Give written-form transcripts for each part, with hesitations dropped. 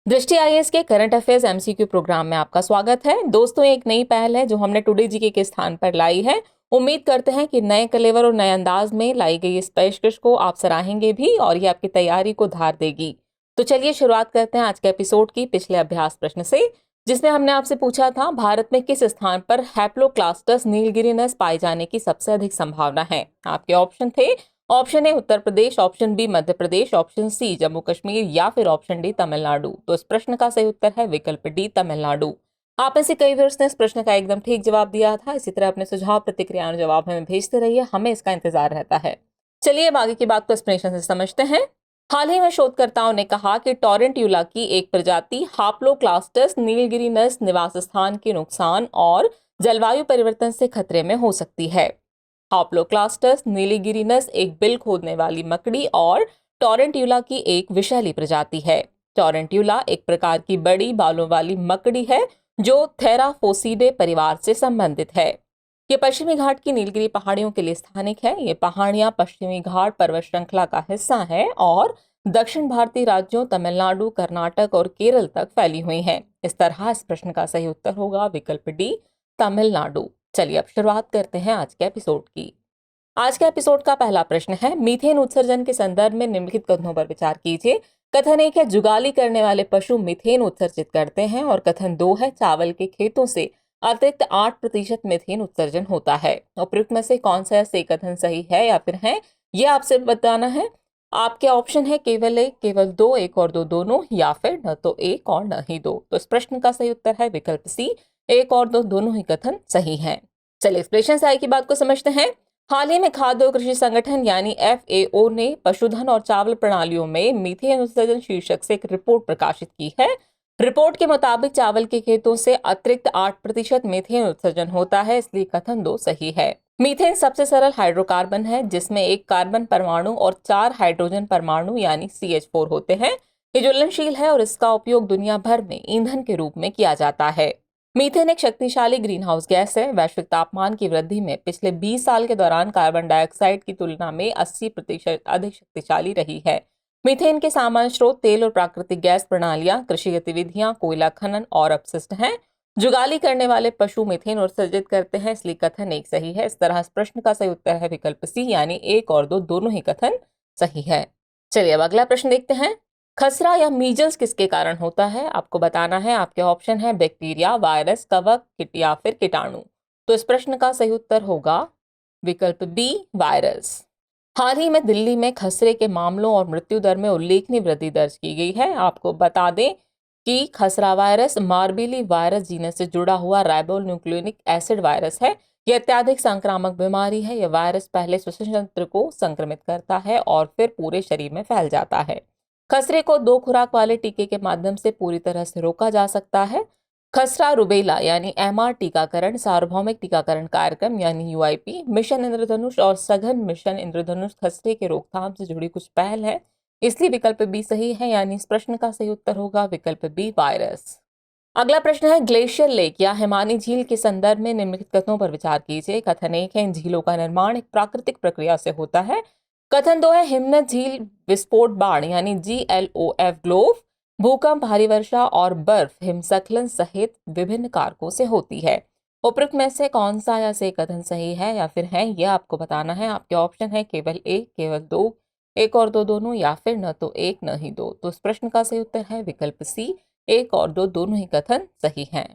दृष्टि आईएएस के current affairs MCQ programme में आपका स्वागत है। दोस्तों, एक नई पहल है जो हमने टुडे जीके के स्थान पर लाई है। उम्मीद करते हैं कि नए कलेवर और नए अंदाज में लाई गई इस पेशकश को आप सराहेंगे भी और ये आपकी तैयारी को धार देगी। तो चलिए शुरुआत करते हैं आज के एपिसोड की पिछले अभ्यास प्रश्न से, जिसमें हमने आपसे पूछा था भारत में किस स्थान पर हैप्लोक्लास्टस नीलगिरी नस पाए जाने की सबसे अधिक संभावना है। आपके ऑप्शन थे option A Uttar Pradesh, option B Madhya Pradesh, option C Jammu Kashmir या फिर ऑप्शन डी तमिलनाडु। तो इस प्रश्न का सही उत्तर है विकल्प डी तमिलनाडु। आप में से कई व्यूअर्स ने इस प्रश्न का एकदम ठीक जवाब दिया था। इसी तरह अपने सुझाव प्रतिक्रिया और जवाब हमें भेजते रहिए, हमें इसका इंतजार रहता है। चलिए अब आगे की बात को एक्सप्लेनेशन से समझते हैं। हाल ही में शोधकर्ताओं ने कहा कि टोरेंट्यूला की एक प्रजाति हाप्लोक्लास्टस नीलगिरी नस निवास स्थान के नुकसान और जलवायु परिवर्तन से खतरे में हो सकती है। हाप्लोक्लास्टस नीलिगिरिनस एक बिल खोदने वाली मकड़ी और टोरेंट्यूला की एक विषैली प्रजाति है। टोरेंट्यूला एक प्रकार की बड़ी बालों वाली मकड़ी है जो थेराफोसिडे परिवार से संबंधित है। ये पश्चिमी घाट की नीलगिरी पहाड़ियों के लिए स्थानिक है। ये पहाड़ियां पश्चिमी घाट पर्वत श्रृंखला का हिस्सा है और दक्षिण भारतीय राज्यों तमिलनाडु, कर्नाटक और केरल तक फैली हुई हैं। इस तरह इस प्रश्न का सही उत्तर होगा विकल्प डी तमिलनाडु। चलिए अब शुरुआत करते हैं आज के एपिसोड की। आज के एपिसोड का पहला प्रश्न है, मीथेन उत्सर्जन के संदर्भ में निम्नलिखित कथनों पर विचार कीजिए। कथन 1 है जुगाली करने वाले पशु मीथेन उत्सर्जित करते हैं और कथन 2 है चावल के खेतों से अतिरिक्त 8% मीथेन उत्सर्जन होता है। उपयुक्त में से कौन सा से कथन सही है या फिर है, ये आपसे बताना है। आपके ऑप्शन है केवल एक, केवल दो, एक और दो दोनों या फिर न तो एक और न ही दो। तो इस प्रश्न का सही उत्तर है विकल्प सी, एक और दो दोनों ही कथन सही हैं। चलिए एक्सप्रेशन से आगे की बात को समझते हैं। हाल ही में खाद्य और कृषि संगठन यानी FAO ने पशुधन और चावल प्रणालियों में मीथेन उत्सर्जन शीर्षक से एक रिपोर्ट प्रकाशित की है। रिपोर्ट के मुताबिक चावल के खेतों से अतिरिक्त 8% मीथेन उत्सर्जन होता है, इसलिए कथन 2 सही है। मीथेन सबसे सरल हाइड्रोकार्बन है जिसमें एक कार्बन परमाणु और 4 हाइड्रोजन परमाणु यानी CH4 होते हैं। ये ज्वलनशील है और इसका उपयोग दुनिया भर में ईंधन के रूप में किया जाता है। मीथेन एक शक्तिशाली ग्रीन हाउस गैस है। वैश्विक तापमान की वृद्धि में पिछले 20 साल के दौरान कार्बन डाइऑक्साइड की तुलना में 80% अधिक शक्तिशाली रही है। मीथेन के सामान्य स्रोत तेल और प्राकृतिक गैस प्रणालियां, कृषि गतिविधियां, कोयला खनन और अपशिष्ट हैं। जुगाली करने वाले पशु मीथेन उत्सर्जित करते हैं, इसलिए कथन 1 सही है। इस तरह इस प्रश्न का सही उत्तर है विकल्प सी, यानी 1 और 2 दोनों ही कथन सही है। चलिए अब अगला प्रश्न देखते हैं। खसरा या मीजल्स किसके कारण होता है? आपको बताना है। आपके ऑप्शन है बैक्टीरिया, वायरस, कवक या फिर कीटाणु। तो इस प्रश्न का सही उत्तर होगा विकल्प बी, वायरस। हाल ही में दिल्ली में खसरे के मामलों और मृत्यु दर में उल्लेखनीय वृद्धि दर्ज की गई है। आपको बता दें कि खसरा वायरस मार्बिली वायरस जीनस से जुड़ा हुआ राइबो न्यूक्लियोनिक एसिड वायरस है। यह अत्यधिक संक्रामक बीमारी है। यह वायरस पहले श्वसन तंत्र को संक्रमित करता है और फिर पूरे शरीर में फैल जाता है। खसरे को 2 खुराक वाले टीके के माध्यम से पूरी तरह से रोका जा सकता है। खसरा रुबेला यानी MR टीकाकरण, सार्वभौमिक टीकाकरण कार्यक्रम यानी UIP, मिशन इंद्रधनुष और सघन मिशन इंद्रधनुष खसरे के रोकथाम से जुड़ी कुछ पहल है, इसलिए विकल्प बी सही है। यानी इस प्रश्न का सही उत्तर होगा विकल्प बी, वायरस। अगला प्रश्न है, ग्लेशियर लेक या हिमानी झील के संदर्भ में निम्नलिखित कथनों पर विचार कीजिए। कथन 1 है इन झीलों का निर्माण एक प्राकृतिक प्रक्रिया से होता है। कथन 2 है हिमनद झील विस्फोट बाढ़ यानी GLOF ग्लोव, भूकंप, भारी वर्षा और बर्फ हिमस्खलन सहित विभिन्न कारकों से होती है। उपयुक्त में से कौन सा या से कथन सही है या फिर है, यह आपको बताना है। आपके ऑप्शन है केवल एक, केवल दो, एक और दो दोनों या फिर न तो एक न ही दो। तो इस प्रश्न का सही उत्तर है विकल्प सी, एक और दो दोनों ही कथन सही हैं।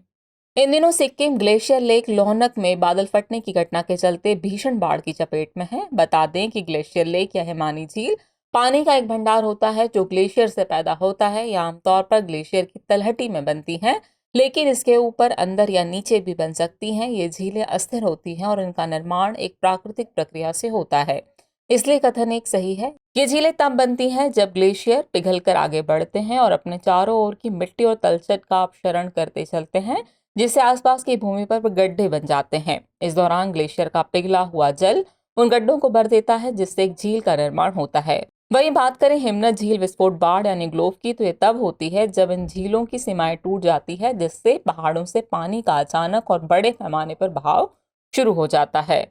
इन दिनों सिक्किम ग्लेशियर लेक लोहनक में बादल फटने की घटना के चलते भीषण बाढ़ की चपेट में है। बता दें कि ग्लेशियर लेक या हिमानी झील पानी का एक भंडार होता है जो ग्लेशियर से पैदा होता है। यह आमतौर पर ग्लेशियर की तलहटी में बनती हैं, लेकिन इसके ऊपर, अंदर या नीचे भी बन सकती हैं। ये झीलें अस्थिर होती हैं और इनका निर्माण एक प्राकृतिक प्रक्रिया से होता है, इसलिए कथन 1 सही है। ये झीलें तब बनती हैं जब ग्लेशियर पिघलकर आगे बढ़ते हैं और अपने चारों ओर की मिट्टी और तलछट का अपक्षरण करते चलते हैं, जिससे आसपास की भूमि पर गड्ढे बन जाते हैं। इस दौरान ग्लेशियर का पिघला हुआ जल उन गड्ढों को भर देता है, जिससे एक झील का निर्माण होता है। वहीं बात करें हिमनद झील विस्फोट बाढ़ यानी ग्लोव की, तो ये तब होती है जब इन झीलों की सीमाएं टूट जाती है, जिससे पहाड़ों से पानी का अचानक और बड़े पैमाने पर बहाव शुरू हो जाता है।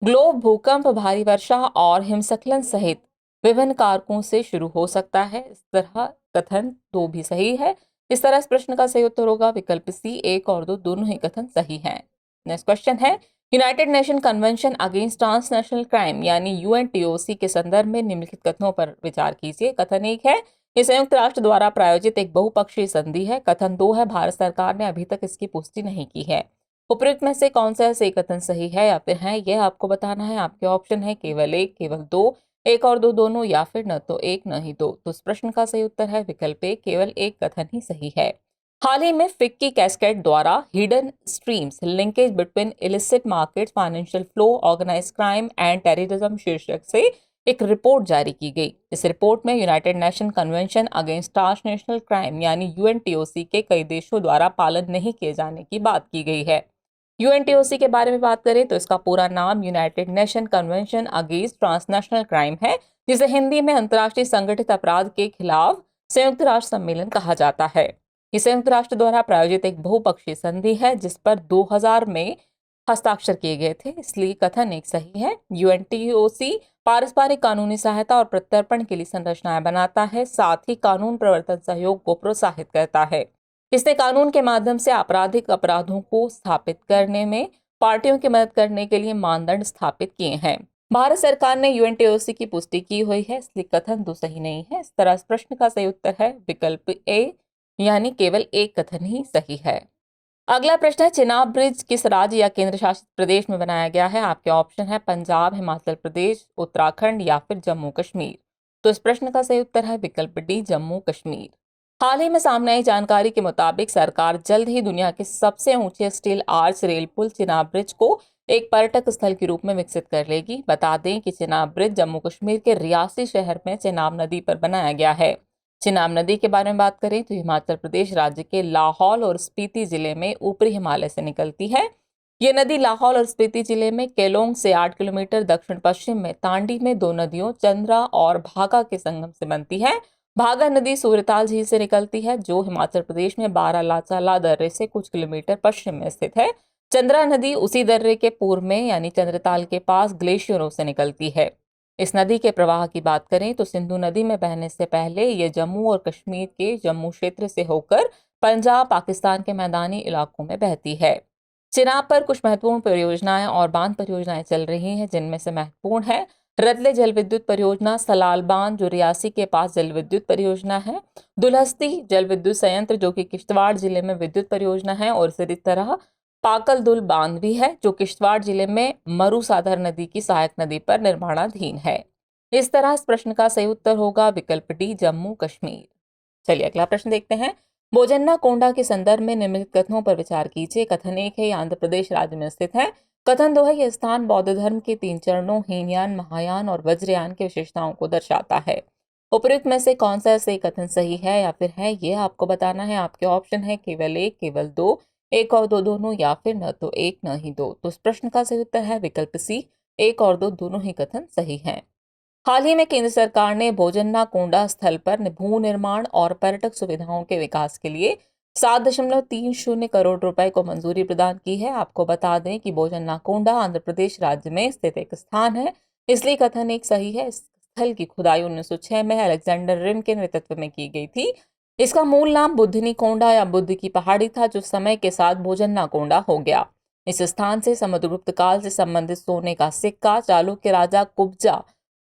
ग्लोव भूकंप, भारी वर्षा और हिमस्खलन सहित विभिन्न कारकों से शुरू हो सकता है। इस तरह कथन 2 भी सही है। इस तरह इस प्रश्न का सही उत्तर होगा विकल्प सी, 1 और 2 दोनों ही कथन सही हैं। नेक्स्ट क्वेश्चन है, United nation convention against transnational crime यानी यूएनटीओसी के संदर्भ में निम्नलिखित कथनों पर विचार कीजिए। कथन 1 है, ये संयुक्त राष्ट्र द्वारा प्रायोजित एक बहुपक्षीय संधि है। कथन 2 है, भारत सरकार ने अभी तक इसकी पुष्टि नहीं की है। उपयुक्त में से कौन सा सही कथन सही है या फिर है, यह आपको बताना है। आपके ऑप्शन है केवल 1, केवल 2, 1 और 2 दोनों, या फिर न तो 1 न ही 2। तो इस प्रश्न का सही उत्तर है विकल्प ए, केवल 1 कथन ही सही है। हाल ही में फिक्की कैस्केड द्वारा hidden streams linkage between illicit markets, financial flow, organised crime and terrorism शीर्षक से एक रिपोर्ट जारी की गई। इस रिपोर्ट में United nation convention against transnational crime यानी यूएनटीओसी के कई देशों द्वारा पालन नहीं किए जाने की बात की गई है। यूएनटीओसी के बारे में बात करें तो इसका पूरा नाम United nation convention against transnational crime है, जिसे हिंदी में अंतर्राष्ट्रीय संगठित अपराध के खिलाफ संयुक्त राष्ट्र सम्मेलन कहा जाता है। ये संयुक्त राष्ट्र द्वारा प्रायोजित एक बहुपक्षीय संधि है जिस पर 2000 में हस्ताक्षर किए गए थे, इसलिए कथन एक सही है। यूएनटीओसी पारस्परिक कानूनी सहायता और प्रत्यर्पण के लिए संरचनाएं बनाता है, साथ ही कानून प्रवर्तन सहयोग को प्रोत्साहित करता है। इसने कानून के माध्यम से आपराधिक अपराधों को स्थापित करने में पार्टियों की मदद करने के लिए मानदंड स्थापित किए हैं। भारत सरकार ने यूएनटीओसी की पुष्टि की हुई है, इसलिए कथन 2 सही नहीं है। इस तरह इस प्रश्न का सही उत्तर है विकल्प ए, यानी केवल एक कथन ही सही है। अगला प्रश्न है, चिनाब ब्रिज किस राज्य या केंद्र शासित प्रदेश में बनाया गया है? आपके ऑप्शन है पंजाब, हिमाचल प्रदेश, उत्तराखंड या फिर जम्मू कश्मीर। तो इस प्रश्न का सही उत्तर है विकल्प डी, जम्मू कश्मीर। हाल ही में सामने आई जानकारी के मुताबिक सरकार जल्द ही दुनिया के सबसे ऊंचे स्टील आर्च रेल पुल चिनाब ब्रिज को एक पर्यटक स्थल के रूप में विकसित कर लेगी। बता दें कि चिनाब ब्रिज जम्मू कश्मीर के रियासी शहर में चिनाब नदी पर बनाया गया है। चिनाब नदी के बारे में बात करें तो हिमाचल प्रदेश राज्य के लाहौल और स्पीति जिले में ऊपरी हिमालय से निकलती है। ये नदी लाहौल और स्पीति जिले में केलोंग से 8 किलोमीटर दक्षिण पश्चिम में तांडी में दो नदियों चंद्रा और भागा के संगम से बनती है। भागा नदी सूरताल झील से निकलती है जो हिमाचल प्रदेश में बारालाचाला दर्रे से कुछ किलोमीटर पश्चिम में स्थित है। चंद्रा नदी उसी दर्रे के पूर्व में यानी चंद्रताल के पास ग्लेशियरों से निकलती है। इस नदी के प्रवाह की बात करें तो सिंधु नदी में बहने से पहले ये जम्मू और कश्मीर के जम्मू क्षेत्र से होकर पंजाब, पाकिस्तान के मैदानी इलाकों में बहती है। चिनाब पर कुछ महत्वपूर्ण परियोजनाएं और बांध परियोजनाएं चल रही हैं, जिनमें से महत्वपूर्ण है रतले जल विद्युत परियोजना, सलाल बांध जो रियासी के पास जल विद्युत परियोजना है, दुलहस्ती जल विद्युत संयंत्र जो कि किश्तवाड़ जिले में विद्युत परियोजना है, और इसी तरह पाकल दुल बांध भी है जो किश्तवाड़ जिले में मरुसागर नदी की सहायक नदी पर निर्माणाधीन है। इस तरह इस प्रश्न का सही उत्तर होगा विकल्प डी, जम्मू कश्मीर। चलिए अगला प्रश्न देखते हैं। बोजन्ना कोंडा के संदर्भ में निम्नलिखित कथनों पर विचार कीजिए। कथन 1 है, ये आंध्र प्रदेश राज्य में स्थित है। कथन 2 है, यह स्थान बौद्ध धर्म के 3 चरणों हीनयान, महायान और वज्रयान की विशेषताओं को दर्शाता है। उपयुक्त में से कौन सा सही कथन सही है या फिर है, यह आपको बताना है। आपके ऑप्शन है केवल 1, केवल 2, 1 और 2 दोनों, या फिर न तो 1 न ही 2। तो इस प्रश्न का सही उत्तर है विकल्प सी, 1 और 2 दोनों ही कथन सही हैं। हाल ही में केंद्र सरकार ने बोजन्ना कोंडा स्थल पर भू निर्माण और पर्यटक सुविधाओं के विकास के लिए 7.30 करोड़ रुपए को मंजूरी प्रदान की है। आपको बता दें कि बोजन्ना कोंडा आंध्र प्रदेश राज्य में स्थित एक स्थान है, इसलिए कथन एक सही है। इस स्थल की खुदाई 1906 में अलेक्जेंडर रिम के नेतृत्व में की गई थी। इसका मूल नाम बुद्धनी कोंडा या बुद्ध की पहाड़ी था, जो समय के साथ भोजन्ना कोंडा हो गया। इस स्थान से समुद्रगुप्त काल से संबंधित सोने का सिक्का, चालुक्य राजा कुब्जा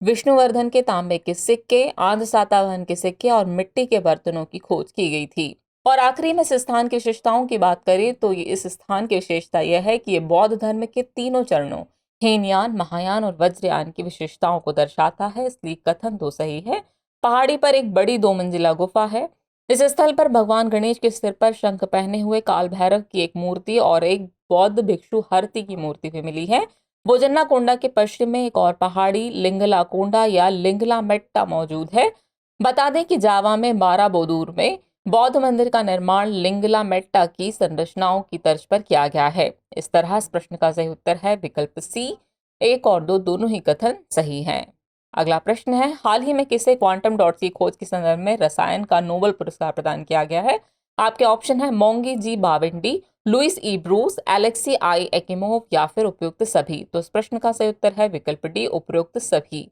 विष्णुवर्धन के तांबे के सिक्के, आंध्र सातवाहन के सिक्के और मिट्टी के बर्तनों की खोज की गई थी। और आखिरी में इस स्थान की विशेषताओं की बात करें तो इस स्थान की विशेषता यह है कि ये बौद्ध धर्म के तीनों चरणों हीनयान, महायान और वज्रयान की विशेषताओं को दर्शाता है, इसलिए कथन 2 सही है। पहाड़ी पर एक बड़ी 2 मंजिला गुफा है। इस स्थल पर भगवान गणेश के सिर पर शंख पहने हुए काल भैरव की एक मूर्ति और एक बौद्ध भिक्षु हरती की मूर्ति भी मिली है। बोजन्ना कोंडा के पश्चिम में एक और पहाड़ी लिंगला कोंडा या लिंगला मेट्टा मौजूद है। बता दें कि जावा में बाराबोदूर में बौद्ध मंदिर का निर्माण लिंगला मेट्टा की संरचनाओं की तर्ज पर किया गया है। इस तरह इस प्रश्न का सही उत्तर है विकल्प सी, 1 और 2 दोनों ही कथन सही हैं। अगला प्रश्न है, हाल ही में किसे क्वांटम डॉट्स की खोज के संदर्भ में रसायन का नोबेल पुरस्कार प्रदान किया गया है? आपके ऑप्शन है मोंगी जी बाविंडी, लुइस ई ब्रूस, एलेक्सी आई एकिमोव या फिर उपयुक्त सभी। तो इस प्रश्न का सही उत्तर है विकल्प डी, उपयुक्त सभी।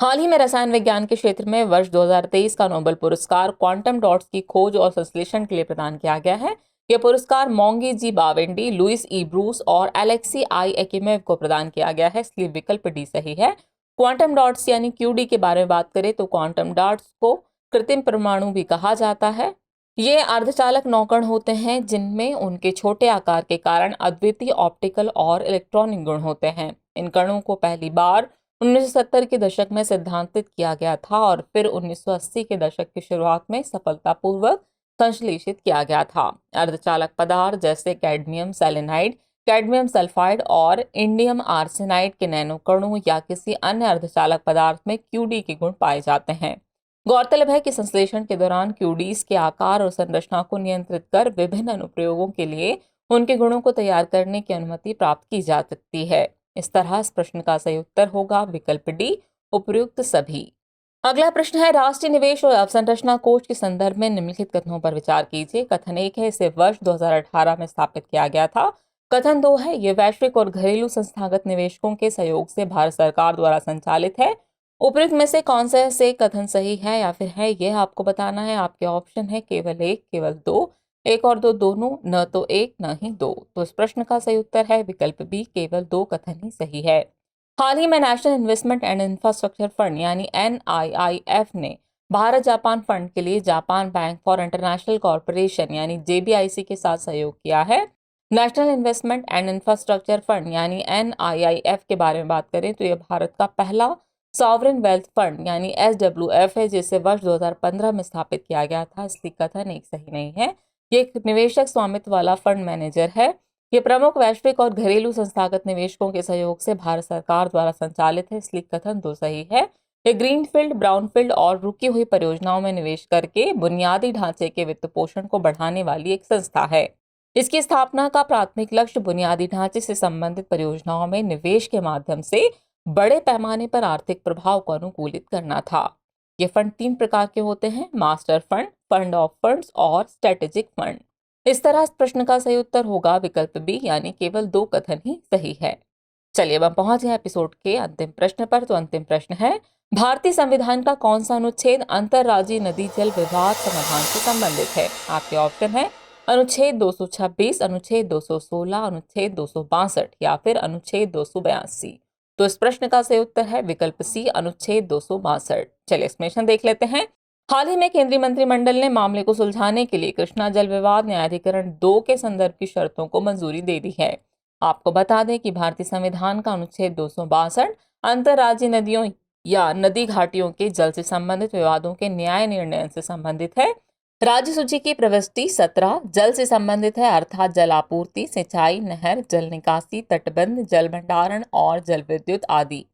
हाल ही में रसायन विज्ञान के क्षेत्र में वर्ष 2023 का नोबेल पुरस्कार क्वांटम डॉट्स की खोज और संश्लेषण के लिए प्रदान किया गया है। यह पुरस्कार मोंगी जी बावेंडी, लुइस ई ब्रूस और एलेक्सी आई एकिमेव को प्रदान किया गया है, इसलिए विकल्प डी सही है। क्वांटम डॉट्स यानी क्यूडी के बारे में बात करें तो क्वांटम डॉट्स को कृत्रिम परमाणु भी कहा जाता है। ये अर्धचालक नौकण होते हैं जिनमें उनके छोटे आकार के कारण अद्वितीय ऑप्टिकल और इलेक्ट्रॉनिक गुण होते हैं। इन कणों को पहली बार 1970 के दशक में सिद्धांतित किया गया था और फिर 1980 के दशक की शुरुआत में सफलतापूर्वक संश्लेषित किया गया था। अर्धचालक पदार्थ जैसे कैडमियम सेलेनाइड, कैडमियम सल्फाइड और इंडियम आर्सेनाइड के नैनो कणों या किसी अन्य अर्धचालक पदार्थ में क्यूडी के गुण पाए जाते हैं। गौरतलब है कि संश्लेषण के दौरान क्यूडीज के आकार और संरचना को नियंत्रित कर विभिन्न अनुप्रयोगों के लिए उनके गुणों को तैयार करने की अनुमति प्राप्त की जा सकती है। इस तरह इस प्रश्न का सही उत्तर होगा विकल्प डी, उपर्युक्त सभी। अगला प्रश्न है, राष्ट्रीय निवेश और अवसंरचना कोष के संदर्भ में निम्नलिखित कथनों पर विचार कीजिए। कथन 1 है, इसे वर्ष 2018 में स्थापित किया गया था। कथन 2 है, ये वैश्विक और घरेलू संस्थागत निवेशकों के सहयोग से भारत सरकार द्वारा संचालित है। उपयुक्त में से कौन से कथन सही है या फिर है, यह आपको बताना है। आपके ऑप्शन है केवल एक, केवल दो, एक और दो दोनों, न तो एक न ही दो। तो इस प्रश्न का सही उत्तर है विकल्प बी, केवल दो कथन ही सही है। हाल ही में national investment and infrastructure fund यानी NIIF ने भारत जापान फंड के लिए Japan bank for international corporation यानी JBIC के साथ सहयोग किया है। National investment and infrastructure fund यानी NIIF के बारे में बात करें तो यह भारत का पहला सॉवरेन वेल्थ फंड यानी SWF है, जिसे वर्ष 2015 में स्थापित किया गया था, इसलिए कथन एक सही नहीं है। ये एक निवेशक स्वामित्व वाला फंड मैनेजर है। ये प्रमुख वैश्विक और घरेलू संस्थागत निवेशकों के सहयोग से भारत सरकार द्वारा संचालित है, इसलिए कथन दो सही है। ये ग्रीनफील्ड, ब्राउनफील्ड और रुकी हुई परियोजनाओं में निवेश करके बुनियादी ढांचे के वित्त पोषण को बढ़ाने वाली एक संस्था है। इसकी स्थापना का प्राथमिक लक्ष्य बुनियादी ढांचे से संबंधित परियोजनाओं में निवेश के माध्यम से बड़े पैमाने पर आर्थिक प्रभाव को अनुकूलित करना था। ये फंड 3 प्रकार के होते हैं, master fund, fund of funds और स्ट्रेटेजिक फंड। इस तरह इस प्रश्न का सही उत्तर होगा विकल्प बी, यानी केवल 2 कथन ही सही है। चलिए अब हम पहुंच गए एपिसोड के अंतिम प्रश्न पर। तो अंतिम प्रश्न है, भारतीय संविधान का कौन सा अनुच्छेद अंतरराज्यीय नदी जल विवाद समाधान से संबंधित है? आपके ऑप्शन है अनुच्छेद 226, अनुच्छेद 216, अनुच्छेद 262 या फिर अनुच्छेद 282। तो इस प्रश्न का सही उत्तर है विकल्प सी, अनुच्छेद 262। चलिए एक्सप्लेनेशन देख लेते हैं। हाल ही में केंद्रीय मंत्रिमंडल ने मामले को सुलझाने के लिए कृष्णा जल विवाद न्यायाधिकरण 2 के संदर्भ की शर्तों को मंजूरी दे दी है। आपको बता दें कि भारतीय संविधान का अनुच्छेद 262 अंतरराज्यीय नदियों या नदी घाटियों के जल से संबंधित विवादों के न्याय निर्णय से संबंधित है। राज्य सूची की प्रविष्टि 17 जल से संबंधित है, अर्थात जल आपूर्ति, सिंचाई, नहर, जल निकासी, तटबंध, जल भंडारण और जल विद्युत आदि।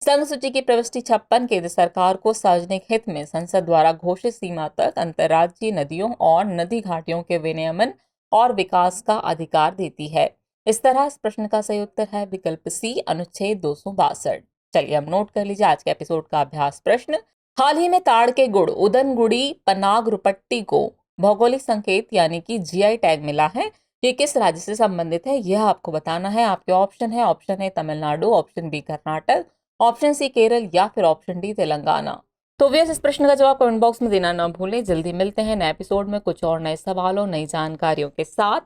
संघ सूची की प्रविष्टि 56 केंद्र सरकार को सार्वजनिक हित में संसद द्वारा घोषित सीमा तक अंतर्राज्यीय नदियों और नदी घाटियों के विनियमन और विकास का अधिकार देती है। इस तरह इस प्रश्न का सही उत्तर है विकल्प सी, अनुच्छेद 262। चलिए अब नोट कर लीजिए आज के एपिसोड का अभ्यास प्रश्न। हाल ही में ताड़ के गुड़ उदनगुड़ी पनागरुपट्टी को भौगोलिक संकेत यानी कि GI टैग मिला है। ये किस राज्य से संबंधित है यह आपको बताना है। आपके ऑप्शन है Tamil Nadu, option B Karnataka, option C Kerala या फिर ऑप्शन डी तेलंगाना। तो व्यस इस प्रश्न का जवाब कमेंट बॉक्स में देना न भूलें। जल्दी मिलते हैं नए एपिसोड में कुछ और नए सवालों, नई जानकारियों के साथ।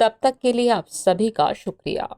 तब तक के लिए आप सभी का शुक्रिया।